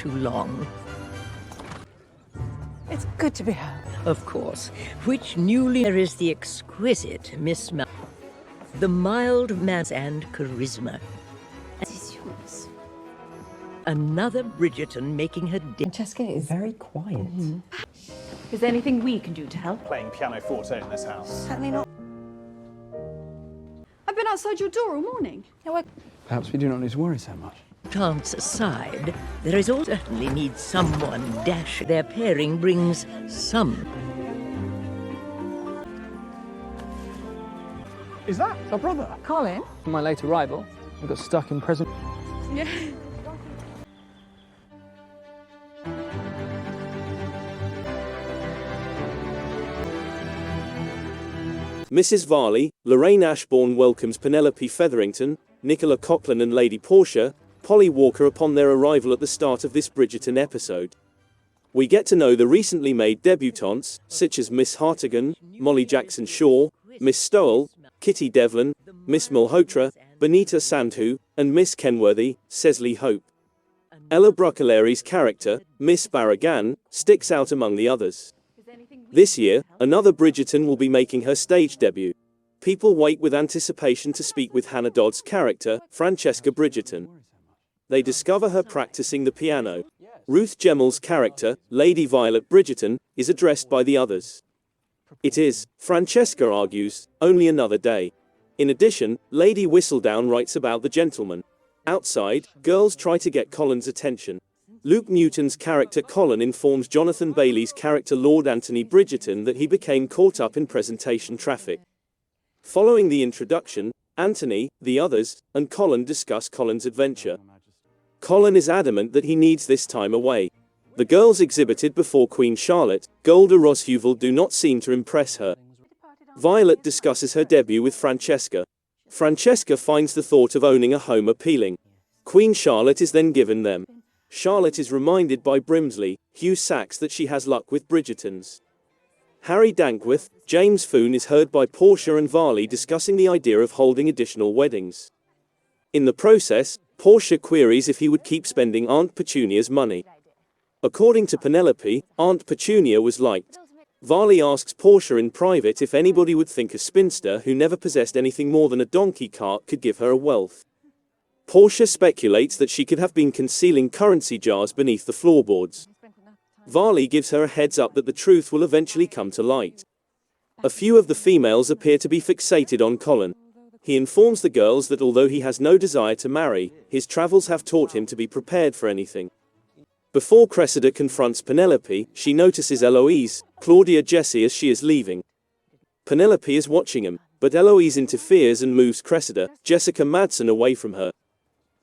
too long. It's good to be home. Of course. Which newly there is the exquisite Miss the mild manners and charisma. Another Bridgerton making her Francesca is very quiet. Is there anything we can do to help? Playing pianoforte in this house. Certainly not. I've been outside your door all morning. Perhaps we do not need to worry so much. chance aside, there is also certainly need someone dash. Their pairing brings some. Is that our brother? Colin? My late arrival, I got stuck in prison. Yeah. Mrs. Varley, Lorraine Ashbourne welcomes Penelope Featherington, Nicola Coughlan and Lady Portia, Polly Walker upon their arrival at the start of this Bridgerton episode. We get to know the recently made debutantes, such as Miss Hartigan, Molly Jackson-Shaw, Miss Stowell, Kitty Devlin, Miss Malhotra, Benita Sandhu, and Miss Kenworthy, Cecily Hope. Ella Bruccoleri's character, Miss Barragan, sticks out among the others. This year, another Bridgerton will be making her stage debut. People wait with anticipation to speak with Hannah Dodd's character, Francesca Bridgerton. They discover her practicing the piano. Ruth Gemmell's character, Lady Violet Bridgerton, is addressed by the others. It is, Francesca argues, only another day. In addition, Lady Whistledown writes about the gentleman. Outside, girls try to get Colin's attention. Luke Newton's character Colin informs Jonathan Bailey's character Lord Anthony Bridgerton that he became caught up in presentation traffic. Following the introduction, Anthony, the others, and Colin discuss Colin's adventure. Colin is adamant that he needs this time away. The girls exhibited before Queen Charlotte, Golda Rosheuvel, do not seem to impress her. Violet discusses her debut with Francesca. Francesca finds the thought of owning a home appealing. Queen Charlotte is then given them. Charlotte is reminded by Brimsley, Hugh Sachs, that she has luck with Bridgertons. Harry Dankworth, James Foon is heard by Portia and Varley discussing the idea of holding additional weddings. In the process, Portia queries if he would keep spending Aunt Petunia's money. According to Penelope, Aunt Petunia was liked. Varley asks Portia in private if anybody would think a spinster who never possessed anything more than a donkey cart could give her a wealth. Portia speculates that she could have been concealing currency jars beneath the floorboards. Varley gives her a heads up that the truth will eventually come to light. A few of the females appear to be fixated on Colin. He informs the girls that although he has no desire to marry, his travels have taught him to be prepared for anything. Before Cressida confronts Penelope, she notices Eloise, Claudia Jessie, as she is leaving. Penelope is watching him, but Eloise interferes and moves Cressida, Jessica Madsen, away from her.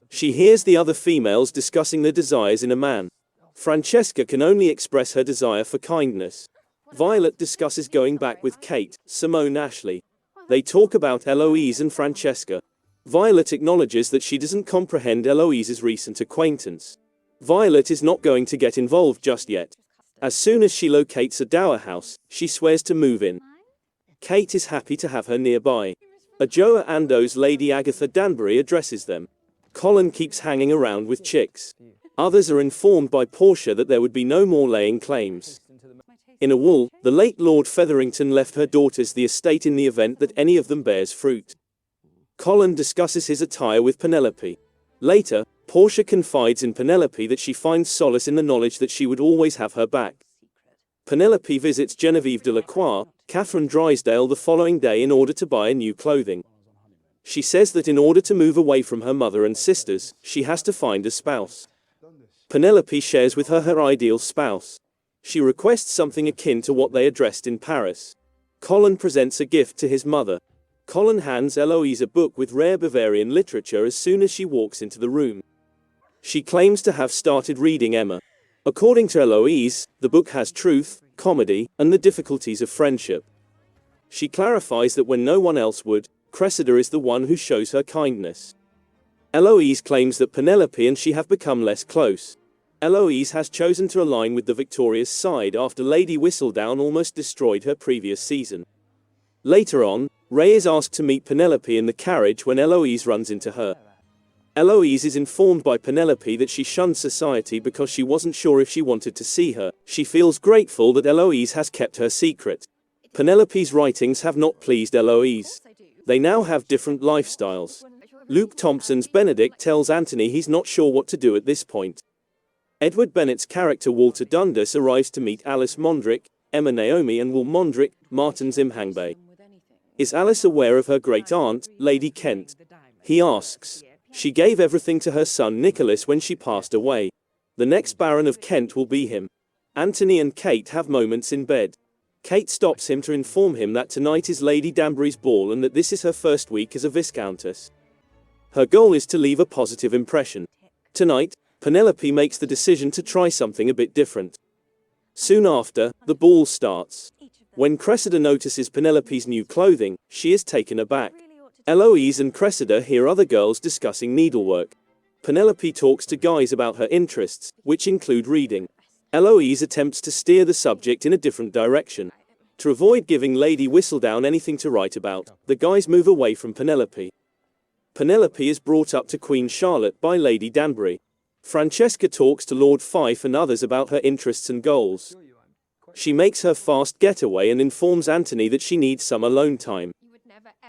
She hears the other females discussing their desires in a man. Francesca can only express her desire for kindness. Violet discusses going back with Kate, Simone Ashley. They talk about Eloise and Francesca. Violet acknowledges that she doesn't comprehend Eloise's recent acquaintance. Violet is not going to get involved just yet. As soon as she locates a dower house, she swears to move in. Kate is happy to have her nearby. Ajoa Ando's Lady Agatha Danbury addresses them. Colin keeps hanging around with chicks. Others are informed by Portia that there would be no more laying claims. In a wool, the late Lord Featherington left her daughters the estate in the event that any of them bears fruit. Colin discusses his attire with Penelope. Later, Portia confides in Penelope that she finds solace in the knowledge that she would always have her back. Penelope visits Genevieve de la Croix, Catherine Drysdale, the following day in order to buy new clothing. She says that in order to move away from her mother and sisters, she has to find a spouse. Penelope shares with her ideal spouse. She requests something akin to what they addressed in Paris. Colin presents a gift to his mother. Colin hands Eloise a book with rare Bavarian literature as soon as she walks into the room. She claims to have started reading Emma. According to Eloise, the book has truth, comedy, and the difficulties of friendship. She clarifies that when no one else would, Cressida is the one who shows her kindness. Eloise claims that Penelope and she have become less close. Eloise has chosen to align with the victorious side after Lady Whistledown almost destroyed her previous season. Later on, Ray is asked to meet Penelope in the carriage when Eloise runs into her. Eloise is informed by Penelope that she shunned society because she wasn't sure if she wanted to see her. She feels grateful that Eloise has kept her secret. Penelope's writings have not pleased Eloise. They now have different lifestyles. Luke Thompson's Benedict tells Anthony he's not sure what to do at this point. Edward Bennett's character Walter Dundas arrives to meet Alice Mondrick, Emma Naomi and Will Mondrick, Martin's Imhangbe. Is Alice aware of her great-aunt, Lady Kent? He asks. She gave everything to her son Nicholas when she passed away. The next Baron of Kent will be him. Anthony and Kate have moments in bed. Kate stops him to inform him that tonight is Lady Danbury's ball and that this is her first week as a Viscountess. Her goal is to leave a positive impression. Tonight, Penelope makes the decision to try something a bit different. Soon after, the ball starts. When Cressida notices Penelope's new clothing, she is taken aback. Eloise and Cressida hear other girls discussing needlework. Penelope talks to guys about her interests, which include reading. Eloise attempts to steer the subject in a different direction. To avoid giving Lady Whistledown anything to write about, the guys move away from Penelope. Penelope is brought up to Queen Charlotte by Lady Danbury. Francesca talks to Lord Fife and others about her interests and goals. She makes her fast getaway and informs Anthony that she needs some alone time.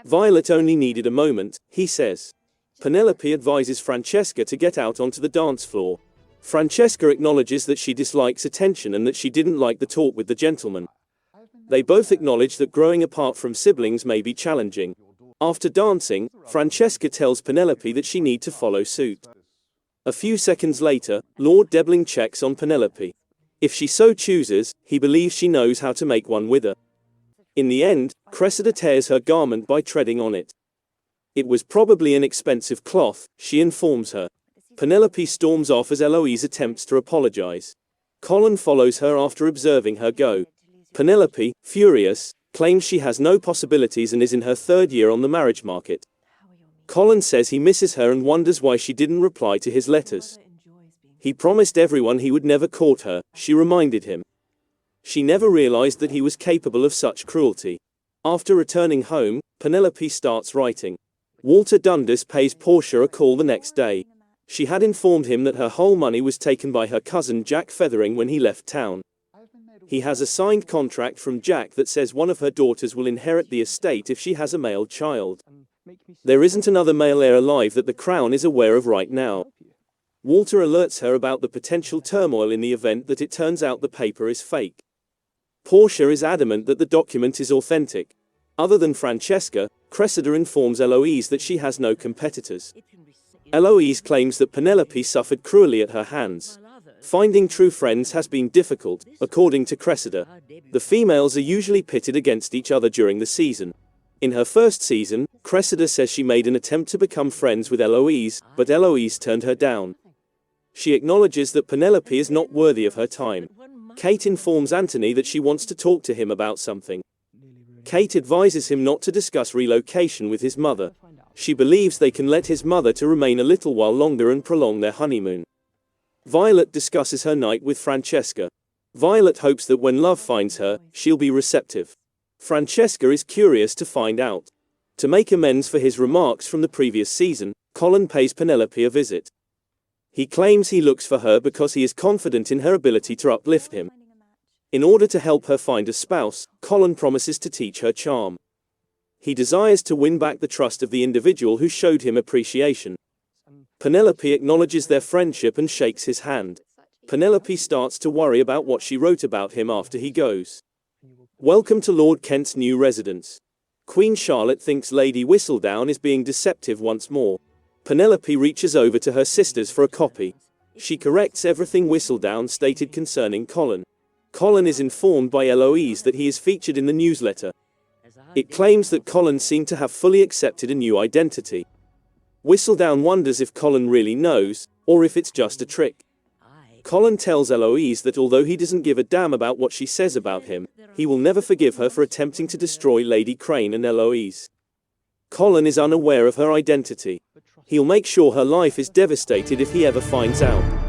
Violet only needed a moment, he says. Penelope advises Francesca to get out onto the dance floor. Francesca acknowledges that she dislikes attention and that she didn't like the talk with the gentleman. They both acknowledge that growing apart from siblings may be challenging. After dancing, Francesca tells Penelope that she needs to follow suit. A few seconds later, Lord Debling checks on Penelope. If she so chooses, he believes she knows how to make one with her. In the end, Cressida tears her garment by treading on it. It was probably an expensive cloth, she informs her. Penelope storms off as Eloise attempts to apologize. Colin follows her after observing her go. Penelope, furious, claims she has no possibilities and is in her third year on the marriage market. Colin says he misses her and wonders why she didn't reply to his letters. He promised everyone he would never court her, she reminded him. She never realized that he was capable of such cruelty. After returning home, Penelope starts writing. Walter Dundas pays Portia a call the next day. She had informed him that her whole money was taken by her cousin Jack Feathering when he left town. He has a signed contract from Jack that says one of her daughters will inherit the estate if she has a male child. There isn't another male heir alive that the Crown is aware of right now. Walter alerts her about the potential turmoil in the event that it turns out the paper is fake. Portia is adamant that the document is authentic. Other than Francesca, Cressida informs Eloise that she has no competitors. Eloise claims that Penelope suffered cruelly at her hands. Finding true friends has been difficult, according to Cressida. The females are usually pitted against each other during the season. In her first season, Cressida says she made an attempt to become friends with Eloise, but Eloise turned her down. She acknowledges that Penelope is not worthy of her time. Kate informs Anthony that she wants to talk to him about something. Kate advises him not to discuss relocation with his mother. She believes they can let his mother to remain a little while longer and prolong their honeymoon. Violet discusses her night with Francesca. Violet hopes that when love finds her, she'll be receptive. Francesca is curious to find out. To make amends for his remarks from the previous season, Colin pays Penelope a visit. He claims he looks for her because he is confident in her ability to uplift him. In order to help her find a spouse, Colin promises to teach her charm. He desires to win back the trust of the individual who showed him appreciation. Penelope acknowledges their friendship and shakes his hand. Penelope starts to worry about what she wrote about him after he goes. Welcome to Lord Kent's new residence. Queen Charlotte thinks Lady Whistledown is being deceptive once more. Penelope reaches over to her sisters for a copy. She corrects everything Whistledown stated concerning Colin. Colin is informed by Eloise that he is featured in the newsletter. It claims that Colin seemed to have fully accepted a new identity. Whistledown wonders if Colin really knows, or if it's just a trick. Colin tells Eloise that although he doesn't give a damn about what she says about him, he will never forgive her for attempting to destroy Lady Crane and Eloise. Colin is unaware of her identity. He'll make sure her life is devastated if he ever finds out.